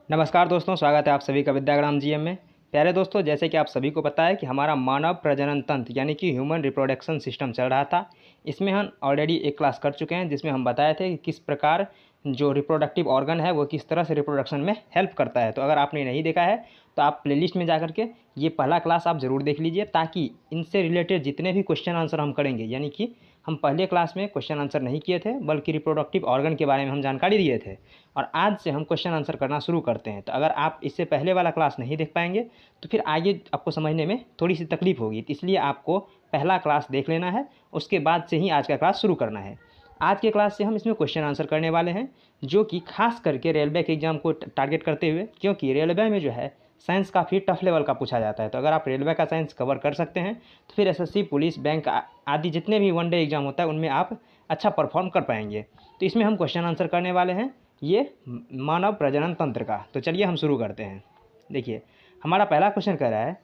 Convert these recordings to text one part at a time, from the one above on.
नमस्कार दोस्तों, स्वागत है आप सभी का विद्याग्राम जीएम में। प्यारे दोस्तों, जैसे कि आप सभी को पता है कि हमारा मानव प्रजनन तंत्र यानी कि ह्यूमन रिप्रोडक्शन सिस्टम चल रहा था। इसमें हम ऑलरेडी एक क्लास कर चुके हैं जिसमें हम बताए थे कि किस प्रकार जो रिप्रोडक्टिव ऑर्गन है वो किस तरह से रिप्रोडक्शन में हेल्प करता है। तो अगर आपने नहीं देखा है तो आप प्लेलिस्ट में जा करके ये पहला क्लास आप ज़रूर देख लीजिए, ताकि इनसे रिलेटेड जितने भी क्वेश्चन आंसर हम करेंगे, यानी कि हम पहले क्लास में क्वेश्चन आंसर नहीं किए थे बल्कि रिप्रोडक्टिव ऑर्गन के बारे में हम जानकारी दिए थे, और आज से हम क्वेश्चन आंसर करना शुरू करते हैं। तो अगर आप इससे पहले वाला क्लास नहीं देख पाएंगे तो फिर आगे आपको समझने में थोड़ी सी तकलीफ होगी, तो इसलिए आपको पहला क्लास देख लेना है, उसके बाद से ही आज का क्लास शुरू करना है। आज के क्लास से हम इसमें क्वेश्चन आंसर करने वाले हैं, जो कि खास करके रेलवे के एग्ज़ाम को टारगेट करते हुए, क्योंकि रेलवे में जो है साइंस काफ़ी टफ लेवल का पूछा जाता है। तो अगर आप रेलवे का साइंस कवर कर सकते हैं तो फिर एसएससी, पुलिस, बैंक आदि जितने भी वनडे एग्ज़ाम होता है उनमें आप अच्छा परफॉर्म कर पाएंगे। तो इसमें हम क्वेश्चन आंसर करने वाले हैं ये मानव प्रजनन तंत्र का। तो चलिए हम शुरू करते हैं। देखिए, हमारा पहला क्वेश्चन कह रहा है,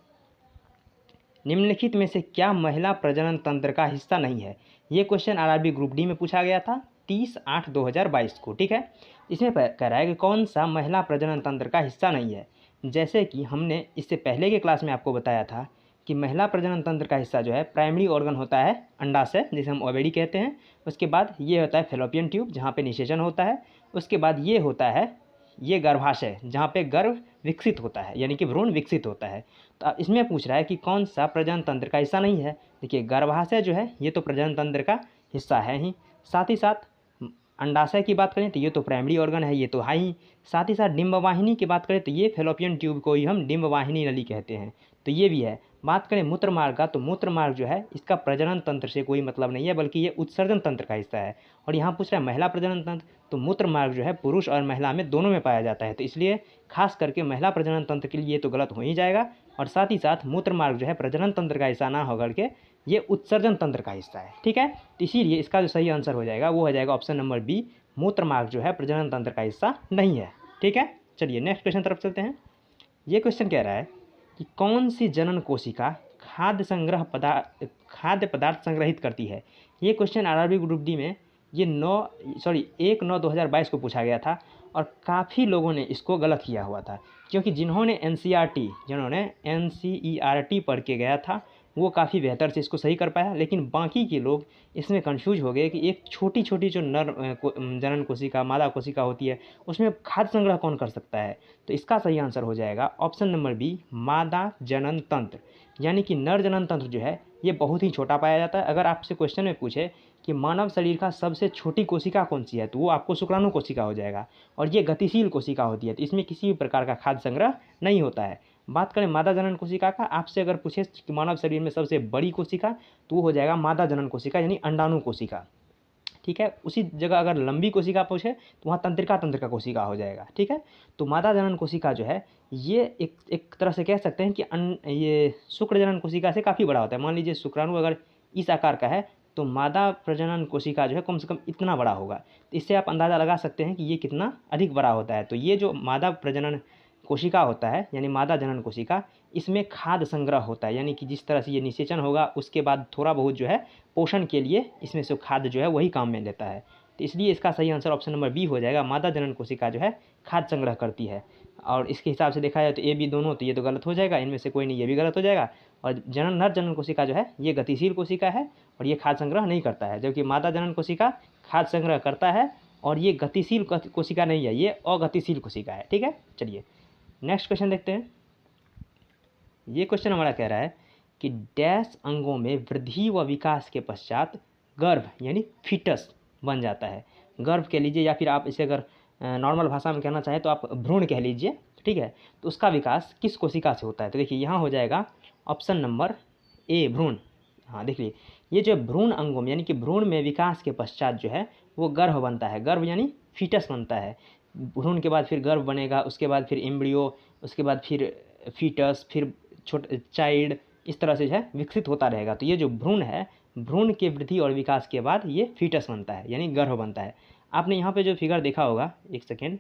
निम्नलिखित में से क्या महिला प्रजनन तंत्र का हिस्सा नहीं है। ये क्वेश्चन आरआरबी ग्रुप डी में पूछा गया था 30/8/2022 को। ठीक है, इसमें कह रहा है कि कौन सा महिला प्रजनन तंत्र का हिस्सा नहीं है। जैसे कि हमने इससे पहले के क्लास में आपको बताया था कि महिला प्रजनन तंत्र का हिस्सा जो है प्राइमरी ऑर्गन होता है अंडाशय, जिसे हम ओवेरी कहते हैं। उसके बाद ये होता है फेलोपियन ट्यूब, जहाँ पे निषेचन होता है। उसके बाद ये होता है ये गर्भाशय, जहाँ पे गर्भ विकसित होता है, यानी कि भ्रूण विकसित होता है। तो अब इसमें पूछ रहा है कि कौन सा प्रजनन तंत्र का हिस्सा नहीं है। देखिए, गर्भाशय जो है ये तो प्रजनन तंत्र का हिस्सा है ही, साथ ही साथ अंडाशय की बात करें तो ये तो प्राइमरी ऑर्गन है, ये तो है ही। साथ ही साथ डिंबवाहिनी की बात करें तो ये फेलोपियन ट्यूब को ही हम डिंबवाहिनी नली कहते हैं, तो ये भी है। बात करें मूत्र मार्ग का, तो मूत्र मार्ग जो है इसका प्रजनन तंत्र से कोई मतलब नहीं है, बल्कि ये उत्सर्जन तंत्र का हिस्सा है। और यहाँ पूछ रहा है महिला प्रजनन तंत्र, तो मूत्र मार्ग जो है पुरुष और महिला में दोनों में पाया जाता है, तो इसलिए खास करके महिला प्रजनन तंत्र के लिए ये तो गलत हो ही जाएगा। और साथ ही साथ मूत्र मार्ग जो है प्रजनन तंत्र का हिस्सा ना होकर के ये उत्सर्जन तंत्र का हिस्सा है। ठीक है, तो इसीलिए इसका जो सही आंसर हो जाएगा वो हो जाएगा ऑप्शन नंबर बी, मूत्र मार्ग जो है प्रजनन तंत्र का हिस्सा नहीं है। ठीक है, चलिए नेक्स्ट क्वेश्चन तरफ चलते हैं। ये क्वेश्चन कह रहा है कि कौन सी जनन कोशिका खाद्य पदार्थ संग्रहित करती है। ये क्वेश्चन आरआरबी ग्रुप डी में ये 1/9/2022 को पूछा गया था, और काफ़ी लोगों ने इसको गलत किया हुआ था, क्योंकि जिन्होंने एनसीईआरटी पढ़ के गया था वो काफ़ी बेहतर से इसको सही कर पाया, लेकिन बाकी के लोग इसमें कंफ्यूज हो गए कि एक छोटी छोटी जो जनन कोशिका, मादा कोशिका होती है, उसमें खाद्य संग्रह कौन कर सकता है। तो इसका सही आंसर हो जाएगा ऑप्शन नंबर बी, मादा जनन तंत्र। यानी कि नर जनन तंत्र जो है ये बहुत ही छोटा पाया जाता है। अगर आपसे क्वेश्चन में पूछे कि मानव शरीर का सबसे छोटी कोशिका कौन सी है, तो वो आपको शुक्राणु कोशिका हो जाएगा, और ये गतिशील कोशिका होती है, तो इसमें किसी भी प्रकार का खाद्य संग्रह नहीं होता है। बात करें मादा जनन कोशिका का, आपसे अगर पूछे कि मानव शरीर में सबसे बड़ी कोशिका, तो वो हो जाएगा मादा जनन कोशिका, यानी अंडाणु कोशिका। ठीक है, उसी जगह अगर लंबी कोशिका पूछे तो वहाँ तंत्रिका तंत्र का कोशिका हो जाएगा। ठीक है, तो मादा जनन कोशिका जो है ये एक तरह से कह सकते हैं कि ये शुक्र जनन कोशिका से काफ़ी बड़ा होता है। मान लीजिए शुक्राणु अगर इस आकार का है तो मादा प्रजनन कोशिका जो है कम से कम इतना बड़ा होगा, तो इससे आप अंदाज़ा लगा सकते हैं कि ये कितना अधिक बड़ा होता है। तो ये जो मादा प्रजनन कोशिका होता है यानी मादा जनन कोशिका, इसमें खाद्य संग्रह होता है, यानी कि जिस तरह से ये निषेचन होगा उसके बाद थोड़ा बहुत जो है पोषण के लिए इसमें से खाद्य जो है वही काम में लेता है। तो इसलिए इसका सही आंसर ऑप्शन नंबर बी हो जाएगा, मादा जनन कोशिका जो है खाद्य संग्रह करती है। और इसके हिसाब से देखा जाए तो ए बी दोनों, तो ये तो गलत हो जाएगा, इनमें से कोई नहीं, ये भी गलत हो जाएगा। और नर जनन कोशिका जो है ये गतिशील कोशिका है और ये खाद्य संग्रह नहीं करता है, जबकि मादा जनन कोशिका खाद्य संग्रह करता है और ये गतिशील कोशिका नहीं है, ये अगतिशील कोशिका है। ठीक है, चलिए नेक्स्ट क्वेश्चन देखते हैं। ये क्वेश्चन हमारा कह रहा है कि डैश अंगों में वृद्धि व विकास के पश्चात गर्भ यानी फीटस बन जाता है। गर्भ कह लीजिए, या फिर आप इसे अगर नॉर्मल भाषा में कहना चाहें तो आप भ्रूण कह लीजिए। ठीक है, तो उसका विकास किस कोशिका से होता है। तो देखिए यहाँ हो जाएगा ऑप्शन नंबर ए, भ्रूण। हाँ देखिए, ये जो भ्रूण अंगों में यानी कि भ्रूण में विकास के पश्चात जो है वो गर्भ बनता है। गर्भ यानी फीटस बनता है। भ्रूण के बाद फिर गर्भ बनेगा, उसके बाद फिर एम्ब्रियो, उसके बाद फिर फीटस, फिर छोटे चाइल्ड, इस तरह से जो है विकसित होता रहेगा। तो ये जो भ्रूण है, भ्रूण के वृद्धि और विकास के बाद ये फीटस बनता है यानी गर्भ बनता है। आपने यहाँ पे जो फिगर देखा होगा, एक सेकेंड,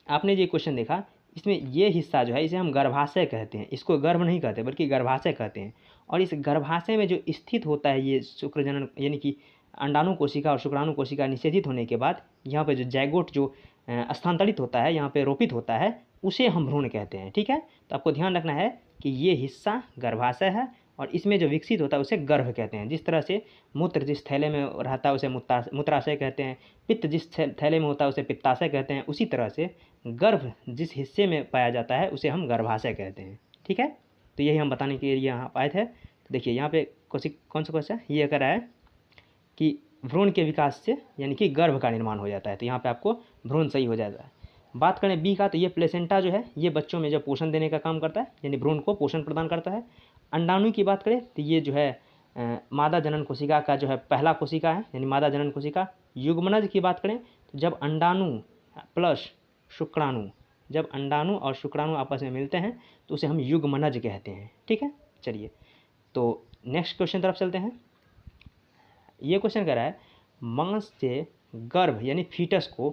आपने जो क्वेश्चन देखा इसमें ये हिस्सा जो है इसे हम गर्भाशय कहते हैं। इसको गर्भ नहीं कहते बल्कि गर्भाशय कहते हैं। और इस गर्भाशय में जो स्थित होता है ये शुक्रजनन यानी कि अंडाणु कोशिका और शुक्राणु कोशिका निषेचित होने के बाद यहाँ पे जो जैगोट जो स्थानांतरित होता है, यहाँ पे रोपित होता है, उसे हम भ्रूण कहते हैं। ठीक है, तो आपको ध्यान रखना है कि ये हिस्सा गर्भाशय है और इसमें जो विकसित होता है उसे गर्भ कहते हैं। जिस तरह से मूत्र जिस थैले में रहता है उसे मूत्राशय कहते हैं, पित्त जिस थैले में होता है उसे पित्ताशय कहते हैं, उसी तरह से गर्भ जिस हिस्से में पाया जाता है उसे हम गर्भाशय कहते हैं। ठीक है, तो यही हम बताने के लिए यहाँ आए थे। तो देखिए यहाँ पे कौन सा क्वेश्चन ये कह रहा है कि भ्रूण के विकास से यानी कि गर्भ का निर्माण हो जाता है, तो यहाँ पे आपको भ्रूण सही हो जाता है। बात करें बी का, तो ये प्लेसेंटा जो है ये बच्चों में जो पोषण देने का काम करता है, यानी भ्रूण को पोषण प्रदान करता है। अंडाणु की बात करें तो ये जो है मादा जनन कोशिका का जो है पहला कोशिका है, यानी मादा जनन कोशिका। युग्मनज की बात करें तो जब अंडाणु प्लस शुक्राणु, जब अंडाणु और शुक्राणु आपस में मिलते हैं तो उसे हम युग्मनज कहते हैं। ठीक है, चलिए तो नेक्स्ट क्वेश्चन तरफ चलते हैं। ये क्वेश्चन कह रहा है मांस से गर्भ यानी फीटस को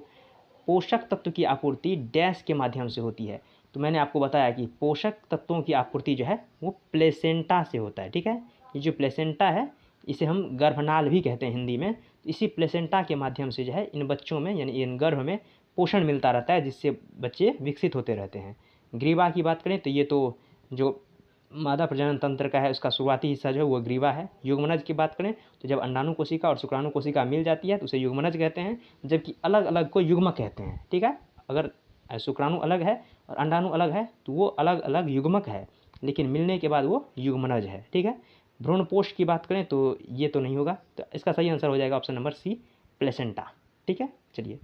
पोषक तत्व की आपूर्ति डैश के माध्यम से होती है। तो मैंने आपको बताया कि पोषक तत्वों की आपूर्ति जो है वो प्लेसेंटा से होता है। ठीक है, ये जो प्लेसेंटा है इसे हम गर्भनाल भी कहते हैं हिंदी में। इसी प्लेसेंटा के माध्यम से जो है इन बच्चों में यानी इन गर्भ में पोषण मिलता रहता है, जिससे बच्चे विकसित होते रहते हैं। ग्रीवा की बात करें तो ये तो जो मादा प्रजनन तंत्र का है उसका शुरुआती हिस्सा जो है वो ग्रीवा है। युग्मनज की बात करें तो जब अंडाणु कोशिका और शुक्राणु कोशिका मिल जाती है तो उसे युग्मनज कहते हैं, जबकि अलग अलग को युग्मक कहते हैं। ठीक है, अगर शुक्राणु अलग है और अंडाणु अलग है तो वो अलग अलग युग्मक है, लेकिन मिलने के बाद वो युग्मनज है। ठीक है, भ्रूणपोष की बात करें तो ये तो नहीं होगा, तो इसका सही आंसर हो जाएगा ऑप्शन नंबर सी, प्लेसेंटा। ठीक है, चलिए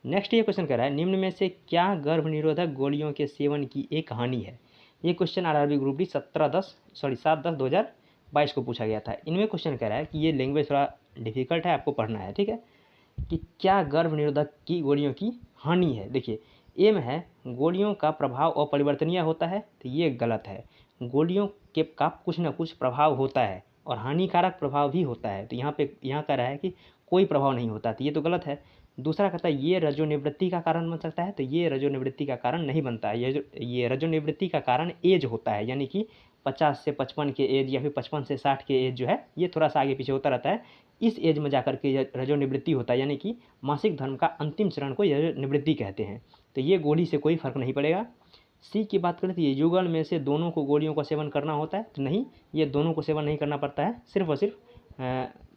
नेक्स्ट ये क्वेश्चन कह रहा है निम्न में से क्या गर्भ निरोधक गोलियों के सेवन की एक हानि है। ये क्वेश्चन आरआरबी ग्रुप डी 7/10/2022 को पूछा गया था। इनमें क्वेश्चन कह रहा है कि ये लैंग्वेज थोड़ा डिफिकल्ट है, आपको पढ़ना है। ठीक है, कि क्या गर्भ निरोधक की गोलियों की हानि है। देखिए एम है गोलियों का प्रभाव अपरिवर्तनीय होता है, तो ये गलत है। गोलियों के का कुछ ना कुछ प्रभाव होता है और हानिकारक प्रभाव भी होता है, तो यहाँ कह रहा है कि कोई प्रभाव नहीं होता, तो ये तो गलत है। दूसरा कहता है ये रजोनिवृत्ति का कारण बन सकता है, तो ये रजोनिवृत्ति का कारण नहीं बनता है। ये रजोनिवृत्ति का कारण एज होता है, यानी कि 50 से 55 के एज या फिर 55 से 60 के एज जो है ये थोड़ा सा आगे पीछे होता रहता है। इस एज में जाकर के रजोनिवृत्ति होता है, यानी कि मासिक धर्म का अंतिम चरण को रजोनिवृत्ति कहते हैं। तो ये गोली से कोई फर्क नहीं पड़ेगा। सी की बात करें तो ये युगल में से दोनों को गोलियों का सेवन करना होता है, तो नहीं, ये दोनों को सेवन नहीं करना पड़ता है, सिर्फ और सिर्फ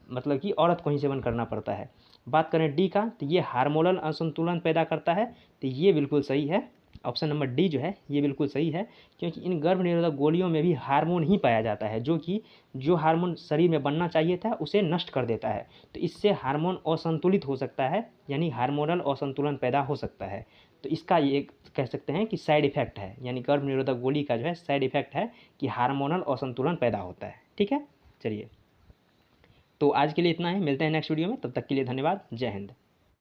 मतलब कि औरत को ही सेवन करना पड़ता है। बात करें डी का तो ये हार्मोनल असंतुलन पैदा करता है, तो ये बिल्कुल सही है। ऑप्शन नंबर डी जो है ये बिल्कुल सही है, क्योंकि इन गर्भ निरोधक गोलियों में भी हार्मोन ही पाया जाता है जो हार्मोन शरीर में बनना चाहिए था उसे नष्ट कर देता है। तो इससे हार्मोन असंतुलित हो सकता है, यानी हार्मोनल असंतुलन पैदा हो सकता है। तो इसका ये कह सकते हैं कि साइड इफेक्ट है, यानी गर्भ निरोधक गोली का जो है साइड इफेक्ट है कि हार्मोनल असंतुलन पैदा होता है। ठीक है, चलिए तो आज के लिए इतना ही, मिलते हैं नेक्स्ट वीडियो में, तब तक के लिए धन्यवाद, जय हिंद।